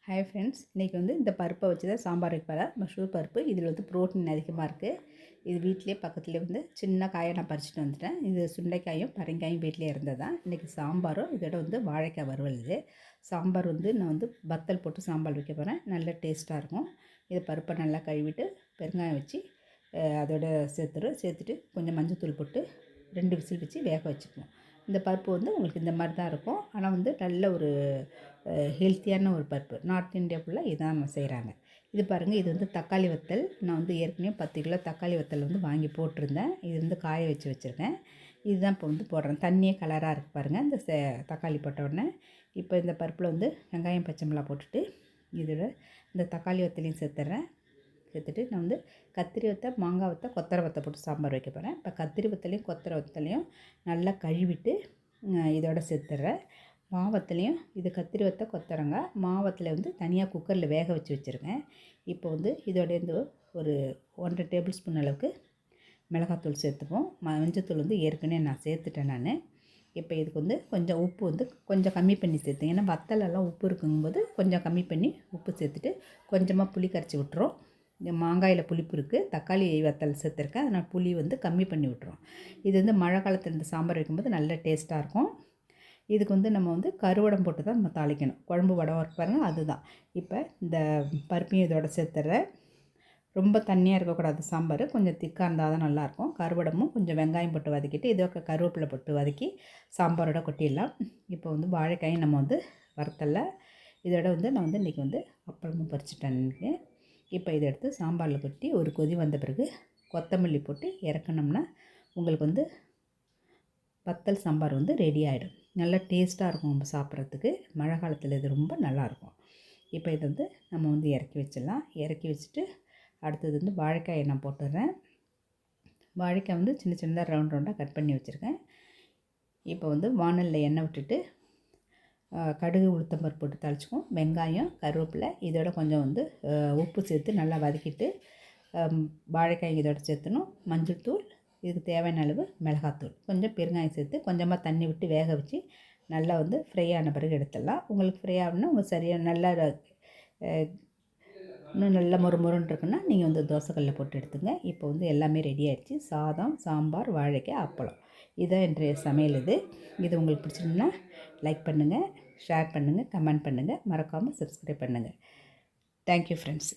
Hi friends, இன்றைக்கி இந்த பருப்பை வச்சு தான் சாம்பார் வைப்பேன். மஷ்ரூம் பருப்பு. இதில் புரோட்டீன் அதிகமாக இருக்குது. இது வீட்டிலே பக்கத்துலேயே சின்ன காயை நான் பறிச்சுட்டு வந்துட்டேன். இது சுண்டைக்காயும் பரங்காயும் வீட்டிலே இருந்தது தான். இன்றைக்கி சாம்பாரும் இதோட வாழைக்காய் வறுவல். இது சாம்பார் நான் வத்தல் போட்டு சாம்பார் வைக்க போகிறேன். நல்ல டேஸ்ட்டாக இருக்கும். இது பருப்பை நல்லா கழுவிட்டு பெருங்காயம் வச்சு அதோட சேர்த்துட்டு கொஞ்சம் மஞ்சள் போட்டு 2 விசில் வச்சு வேக வச்சுக்குவோம். இந்த பருப்பு உங்களுக்கு இந்த மாதிரி தான் இருக்கும். ஆனால் நல்ல ஒரு ஹெல்த்தியான ஒரு பருப்பு. நார்த் இந்தியா ஃபுல்லாக இதான் செய்கிறாங்க. இது பாருங்கள், இது தக்காளி வத்தல். நான் ஏற்கனவே 10 கிலோ தக்காளி வத்தல் வாங்கி போட்டிருந்தேன். இது காய வச்சுருக்கேன். இதுதான் இப்போ போடுறேன். தண்ணியே கலராக இருக்குது பாருங்கள். இந்த தக்காளி போட்ட உடனே இப்போ இந்த பருப்பில் வெங்காயம் பச்சை மிளகாய் போட்டுட்டு இதோட இந்த தக்காளி வத்தலையும் சேர்த்துட்டு நான் கத்திரி வத்தை, மாங்காய் வத்தை, கொத்தரை வத்தை போட்டு சாம்பார் வைக்க போகிறேன். இப்போ கத்திரி வத்தலையும் கொத்தரை வத்தலையும் நல்லா கழுவிட்டு இதோட சேர்த்துட்றேன். மாவத்துலேயும் இது கத்திரி வத்தை, கொத்தரங்காய். மாவத்தில் தனியாக குக்கரில் வேக வச்சுருக்கேன். இப்போ இதோட ஒரு 1½ டேபிள் ஸ்பூன் அளவுக்கு மிளகாத்தூள் சேர்த்துப்போம். மஞ்சத்தூள் ஏற்கனவே நான் சேர்த்துட்டேன் நான். இப்போ இதுக்கு கொஞ்சம் உப்பு கொஞ்சம் கம்மி பண்ணி சேர்த்துங்க. ஏன்னா வத்தலெல்லாம் உப்பு இருக்குங்கும்போது கொஞ்சம் கம்மி பண்ணி உப்பு சேர்த்துட்டு கொஞ்சமாக புளி கரைச்சி விட்டுரும். இந்த மாங்காயில் புளிப்பு இருக்குது, தக்காளி வத்தல் சேர்த்துருக்கேன். அதனால் புளி கொஞ்சம் கம்மி பண்ணி விட்டுரும். இது மழை காலத்தில் இந்த சாம்பார் வைக்கும்போது நல்ல டேஸ்ட்டாக இருக்கும். இதுக்கு நம்ம கருவடம் போட்டு தான் நம்ம தாளிக்கணும். குழம்பு வடம் பாருங்க, அதுதான். இப்போ இந்த பருப்பையும் இதோட சேர்த்துறேன். ரொம்ப தண்ணியாக இருக்கக்கூடாது சாம்பார், கொஞ்சம் திக்காக இருந்தால் தான் நல்லாயிருக்கும். கருவடமும் கொஞ்சம் வெங்காயம் போட்டு வதக்கிட்டு இதோட கருவேப்பிலை போட்டு வதக்கி சாம்பாரோட கொட்டிடலாம். இப்போ வாழைக்காயும் நம்ம வறுத்தல இதோட நான் இன்றைக்கி அப்பளமும் பறிச்சுட்டேன். இப்போ இதை எடுத்து சாம்பாரில் கொட்டி ஒரு கொதி வந்த பிறகு கொத்தமல்லி போட்டு இறக்கணும்னா உங்களுக்கு வத்தல் சாம்பார் ரெடி ஆகிடும். நல்லா டேஸ்ட்டாக இருக்கும் நம்ம சாப்பிட்றதுக்கு. மழை காலத்தில் இது ரொம்ப நல்லாயிருக்கும். இப்போ இதை நம்ம இறக்கி வச்சிடலாம். இறக்கி வச்சுட்டு அடுத்தது வாழைக்காயை நான் போட்டுடுறேன். வாழைக்காய் சின்ன சின்னதாக ரவுண்டாக கட் பண்ணி வச்சுருக்கேன். இப்போ வானலில் எண்ணெய் விட்டுட்டு கடுகு உளுத்தம்பருப்பு போட்டு தாளிச்சுக்குவோம். வெங்காயம், கருவேப்பிலை இதோட கொஞ்சம் உப்பு சேர்த்து நல்லா வதக்கிட்டு வாழைக்காய் இதோட சேர்த்துணும். மஞ்சள் தூள், இதுக்கு தேவையான அளவு மிளகாத்தூள், கொஞ்சம் பெருங்காயம் சேர்த்து கொஞ்சமாக தண்ணி விட்டு வேக வச்சு நல்லா ஃப்ரை ஆன பிறகு எடுத்துடலாம். உங்களுக்கு ஃப்ரை ஆகணுன்னா சரியாக நல்லா இன்னும் நல்லா மொறுன்னு இருக்குன்னா நீங்கள் தோசைக்கல்லில் போட்டு எடுத்துங்க. இப்போ எல்லாமே ரெடி ஆகிடுச்சு. சாதம், சாம்பார், வாழைக்காய், அப்பளம். இதுதான் இன்றைய சமையல். இது உங்களுக்கு பிடிச்சிருந்தா லைக் பண்ணுங்கள், ஷேர் பண்ணுங்கள், கமெண்ட் பண்ணுங்கள், மறக்காமல் சப்ஸ்கிரைப் பண்ணுங்கள். Thank you friends.